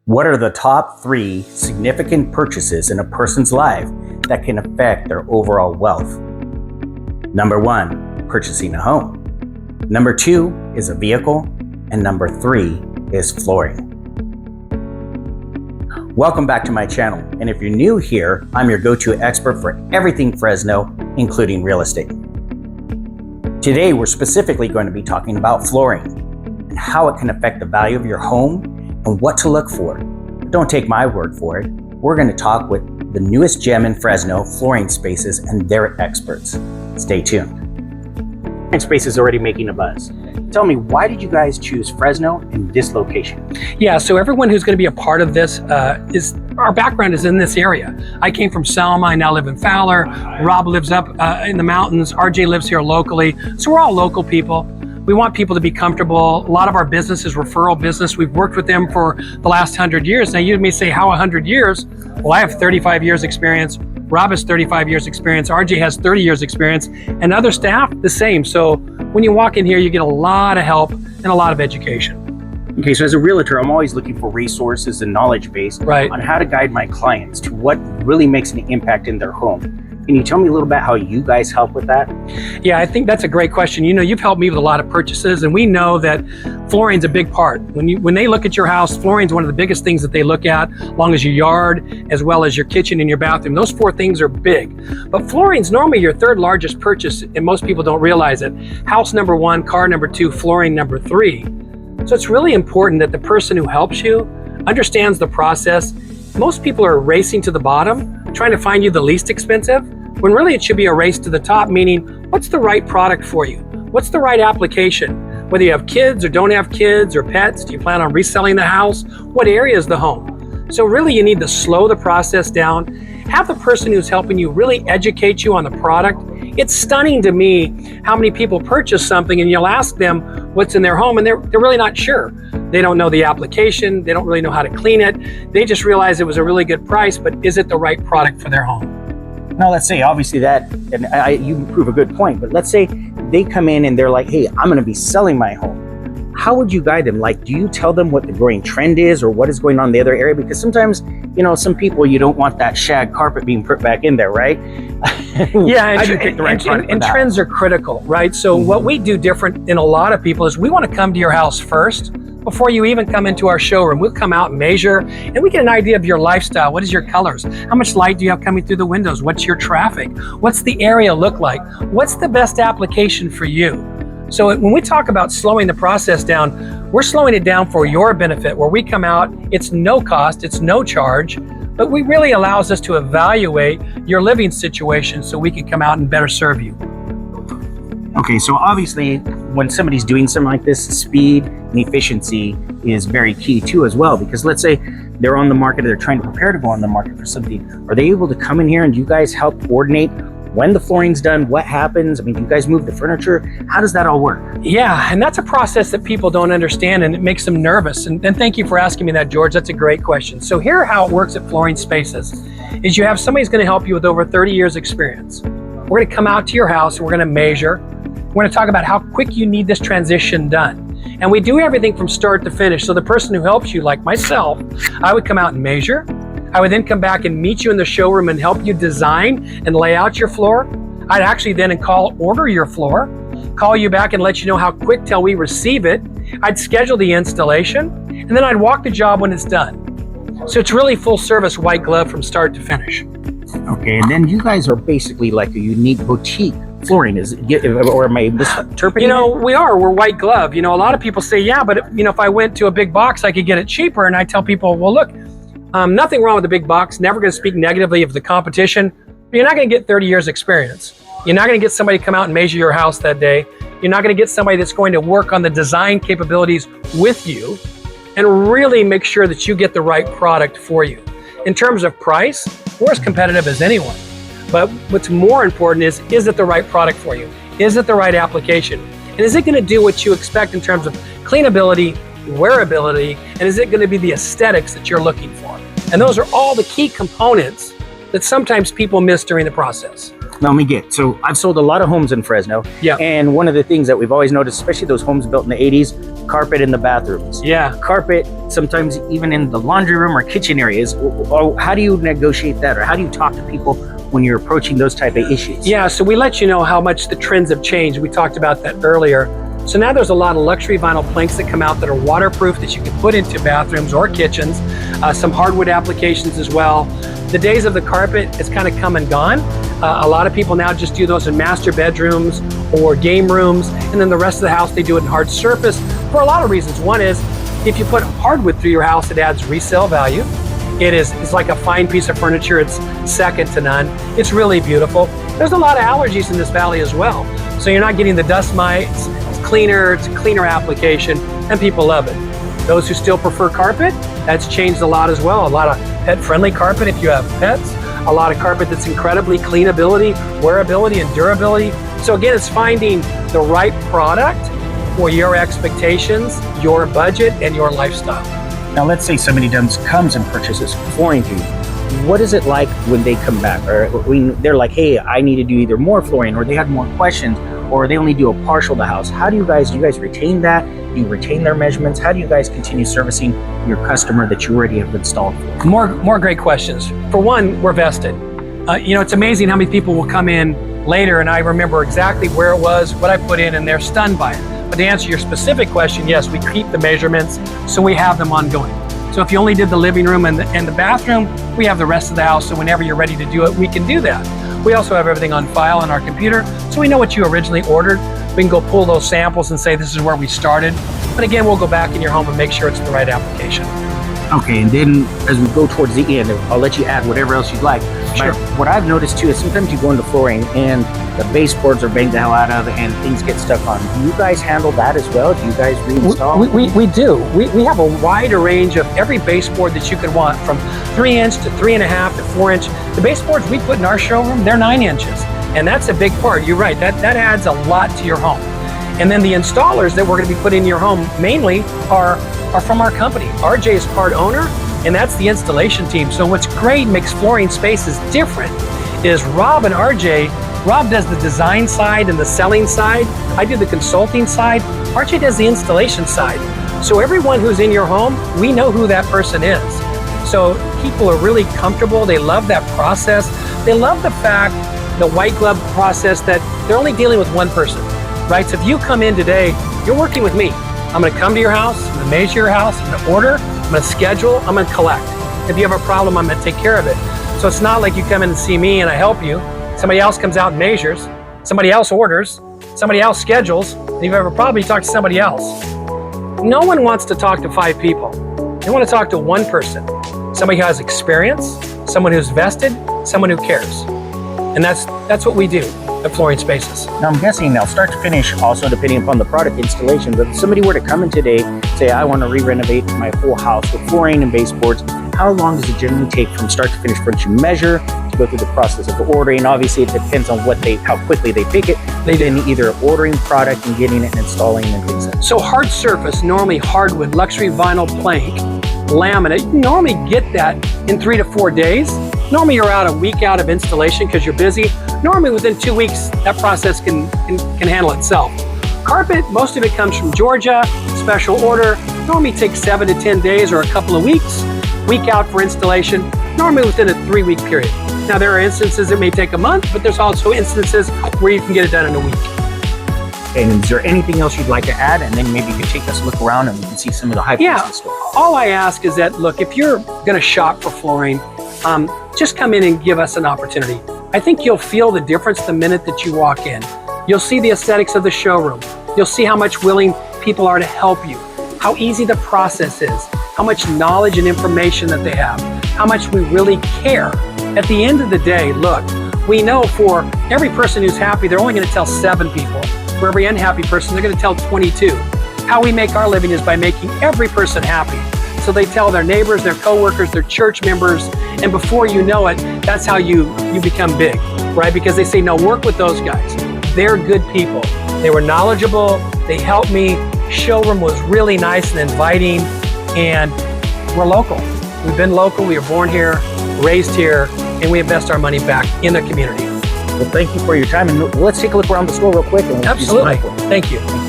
What are the top 3 significant purchases in a person's life that can affect their overall wealth? Number 1, purchasing a home. Number 2 is a vehicle. And number 3 is flooring. Welcome back to my channel. And if you're new here, I'm your go-to expert for everything Fresno, including real estate. Today, we're specifically going to be talking about flooring and how it can affect the value of your home and what to look for. But don't take my word for it. We're going to talk with the newest gem in Fresno, Flooring Spaces, and their experts. Stay tuned. Flooring Spaces is already making a buzz. Tell me, why did you guys choose Fresno in this location? Yeah, so everyone who's going to be a part of this our background is in this area. I came from Selma, I now live in Fowler. Rob lives up in the mountains. RJ lives here locally. So we're all local people. We want people to be comfortable. A lot of our business is referral business. We've worked with them for the last 100 years. Now you may say, how 100 years? Well, I have 35 years experience. Rob has 35 years experience. RJ has 30 years experience, and other staff the same. So when you walk in here, you get a lot of help and a lot of education. Okay, so as a realtor, I'm always looking for resources and knowledge base on how to guide my clients to what really makes an impact in their home. Can you tell me a little bit how you guys help with that? Yeah, I think that's a great question. You know, you've helped me with a lot of purchases, and we know that flooring's a big part. When they look at your house, flooring's one of the biggest things that they look at, along as your yard, as well as your kitchen and your bathroom. Those 4 things are big. But flooring's normally your 3rd largest purchase, and most people don't realize it. House number 1, car number 2, flooring number 3. So it's really important that the person who helps you understands the process. Most people are racing to the bottom, trying to find you the least expensive, when really it should be a race to the top, meaning what's the right product for you? What's the right application? Whether you have kids or don't have kids or pets, do you plan on reselling the house? What area is the home? So really you need to slow the process down, have the person who's helping you really educate you on the product. It's stunning to me how many people purchase something and you'll ask them what's in their home and they're really not sure. They don't know the application, they don't really know how to clean it. They just realize it was a really good price, but is it the right product for their home? Now, let's say obviously that, and you prove a good point, but let's say they come in and they're like, hey, I'm going to be selling my home. How would you guide them? Like, do you tell them what the growing trend is or what is going on in the other area? Because sometimes, you know, some people, you don't want that shag carpet being put back in there, right? Yeah, and trends are critical, right? So what we do different than a lot of people is we want to come to your house first. Before you even come into our showroom, we'll come out and measure, and we get an idea of your lifestyle. What is your colors? How much light do you have coming through the windows? What's your traffic? What's the area look like? What's the best application for you? So when we talk about slowing the process down, we're slowing it down for your benefit. Where we come out, it's no cost, it's no charge, but we really allows us to evaluate your living situation so we can come out and better serve you. Okay, so obviously when somebody's doing something like this, speed and efficiency is very key too as well, because let's say they're on the market, they're trying to prepare to go on the market for something. Are they able to come in here and you guys help coordinate when the flooring's done, what happens? I mean, do you guys move the furniture? How does that all work? Yeah, and that's a process that people don't understand and it makes them nervous. And thank you for asking me that, George. That's a great question. So here how it works at Flooring Spaces is you have somebody who's gonna help you with over 30 years experience. We're gonna come out to your house, we're gonna measure. We're going to talk about how quick you need this transition done. And we do everything from start to finish. So the person who helps you, like myself, I would come out and measure. I would then come back and meet you in the showroom and help you design and lay out your floor. I'd actually then order your floor, call you back and let you know how quick till we receive it. I'd schedule the installation, and then I'd walk the job when it's done. So it's really full service white glove from start to finish. Okay, and then you guys are basically like a unique boutique flooring, or am I misinterpreting? You know, we're white glove. You know, a lot of people say, yeah, but you know, if I went to a big box, I could get it cheaper. And I tell people, well, look, nothing wrong with the big box. Never going to speak negatively of the competition. But you're not going to get 30 years experience. You're not going to get somebody to come out and measure your house that day. You're not going to get somebody that's going to work on the design capabilities with you and really make sure that you get the right product for you. In terms of price, we're as competitive as anyone. But what's more important is it the right product for you? Is it the right application? And is it going to do what you expect in terms of cleanability, wearability, and is it going to be the aesthetics that you're looking for? And those are all the key components that sometimes people miss during the process. Now, let me get, so I've sold a lot of homes in Fresno. Yeah. And one of the things that we've always noticed, especially those homes built in the 80s, carpet in the bathrooms. Yeah. Carpet, sometimes even in the laundry room or kitchen areas. Or how do you negotiate that? Or how do you talk to people when you're approaching those type of issues? Yeah, so we let you know how much the trends have changed. We talked about that earlier. So now there's a lot of luxury vinyl planks that come out that are waterproof that you can put into bathrooms or kitchens, some hardwood applications as well. The days of the carpet has kind of come and gone. A lot of people now just do those in master bedrooms or game rooms, and then the rest of the house they do it in hard surface for a lot of reasons. One is if you put hardwood through your house, it adds resale value. It's like a fine piece of furniture. It's second to none. It's really beautiful. There's a lot of allergies in this valley as well. So you're not getting the dust mites. It's a cleaner application, and people love it. Those who still prefer carpet, that's changed a lot as well. A lot of pet-friendly carpet if you have pets. A lot of carpet that's incredibly cleanability, wearability, and durability. So again, it's finding the right product for your expectations, your budget, and your lifestyle. Now, let's say somebody comes and purchases flooring from you. What is it like when they come back? Or when they're like, hey, I need to do either more flooring, or they have more questions, or they only do a partial of the house. How do you guys retain that? Do you retain their measurements? How do you guys continue servicing your customer that you already have installed for? More great questions. For one, we're vested. It's amazing how many people will come in later and I remember exactly where it was, what I put in, and they're stunned by it. But to answer your specific question, yes, we keep the measurements, so we have them ongoing. So if you only did the living room and the bathroom, we have the rest of the house, so whenever you're ready to do it, we can do that. We also have everything on file on our computer, so we know what you originally ordered. We can go pull those samples and say this is where we started. But again, we'll go back in your home and make sure it's the right application. Okay, and then as we go towards the end, I'll let you add whatever else you'd like. Sure. But what I've noticed too is sometimes you go into flooring and the baseboards are banged the hell out of and things get stuck on. Do you guys handle that as well? Do you guys reinstall? We do. We have a wider range of every baseboard that you could want, from 3-inch to 3.5 to 4-inch. The baseboards we put in our showroom, they're 9 inches. And that's a big part. You're right, that adds a lot to your home. And then the installers that we're going to be putting in your home mainly are from our company. RJ is part owner, and that's the installation team. So what's great, makes Flooring Spaces different, is Rob and RJ. Rob does the design side and the selling side. I do the consulting side. RJ does the installation side. So everyone who's in your home, we know who that person is. So people are really comfortable. They love that process. They love the fact, the white glove process, that they're only dealing with one person, right? So if you come in today, you're working with me. I'm going to come to your house, I'm going to measure your house, I'm going to order, I'm going to schedule, I'm going to collect. If you have a problem, I'm going to take care of it. So it's not like you come in and see me and I help you. Somebody else comes out and measures, somebody else orders, somebody else schedules, and if you have a problem, you talk to somebody else. No one wants to talk to 5 people. They want to talk to one person. Somebody who has experience, someone who's vested, someone who cares. And that's what we do at Flooring Spaces. Now I'm guessing now start to finish, also depending upon the product installation, but if somebody were to come in today, say I want to re-renovate my whole house with flooring and baseboards, how long does it generally take from start to finish once you measure to go through the process of ordering? Obviously it depends on how quickly they pick it. They then either ordering product and getting it and installing and things like that. So hard surface, normally hardwood, luxury vinyl plank, laminate, you normally get that in 3 to 4 days. Normally you're a week out of installation because you're busy. Normally within 2 weeks, that process can handle itself. Carpet, most of it comes from Georgia, special order, normally takes 7 to 10 days or a couple of weeks. Week out for installation, normally within a 3-week period. Now there are instances it may take a month, but there's also instances where you can get it done in a week. And is there anything else you'd like to add? And then maybe you could take us a look around and we can see some of the high points in the store. All I ask is that, look, if you're gonna shop for flooring, just come in and give us an opportunity. I think you'll feel the difference the minute that you walk in. You'll see the aesthetics of the showroom. You'll see how much willing people are to help you, how easy the process is, how much knowledge and information that they have, how much we really care. At the end of the day, look, we know for every person who's happy, they're only going to tell 7 people. For every unhappy person, they're going to tell 22. How we make our living is by making every person happy. So they tell their neighbors, their coworkers, their church members, and before you know it, that's how you become big, right? Because they say, no, work with those guys. They're good people. They were knowledgeable. They helped me. Showroom was really nice and inviting, and we're local. We've been local. We were born here, raised here, and we invest our money back in the community. Well, thank you for your time, and let's take a look around the store real quick. And Absolutely. Thank you.